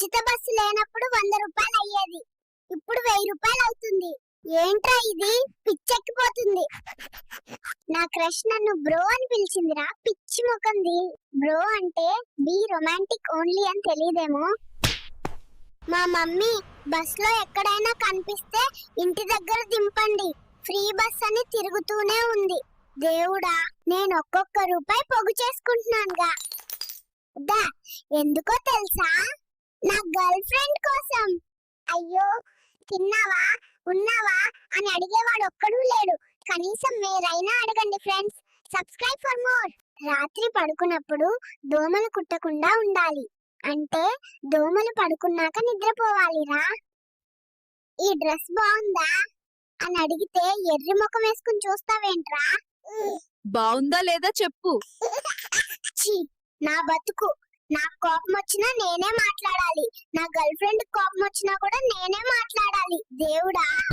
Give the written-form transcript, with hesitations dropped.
ఉచిత బస్సు లేనప్పుడు 100 రూపాయలు అయ్యేది, ఇప్పుడు 1000 రూపాయలు అవుతుంది. ఏంట్రా ఇది, పిచ్చెక్కిపోతుంది. నా క్రష్ నన్ను బ్రో అని పిలిచిందిరా, పిచ్చి ముఖంది. బ్రో అంటే బీ రొమాంటిక్ ఓన్లీ అని తెలియదేమో. మా మమ్మీ బస్ లో ఎక్కడైనా కనిపిస్తే ఇంటి దగ్గర దింపండి, ఫ్రీ బస్ అని తిరుగుతూనే ఉంది. దేవుడా, నేను ఒక్కొక్క రూపాయి పొగు చేసుకుంటున్నానుగా. ఎందుకో తెలుసా, నా గర్ల్ ఫ్రెండ్ కోసం. అయ్యో, తిన్నావా ఉన్నావా అని అడిగేవాడు ఒక్కడూ లేడు. కనీసం మీరైనా అడగండి ఫ్రెండ్స్. Subscribe for more. రాత్రి పడుకున్నప్పుడు దోమలు కుట్టకుండా ఉండాలి అంటే దోమలు పడుకున్నాక నిద్రపోవాలిరా. ఈ డ్రెస్ బాగుందా అని అడిగితే ఎర్రి ముఖం వేసుకుని చూస్తావేంట్రా? బాగుందా లేదా చెప్పు. నా బతుకు. నాకు కోపం వచ్చినా నేనే మాట్లాడాలి, నా గర్ల్ ఫ్రెండ్ కోపం వచ్చినా కూడా నేనే మాట్లాడాలి. దేవుడా.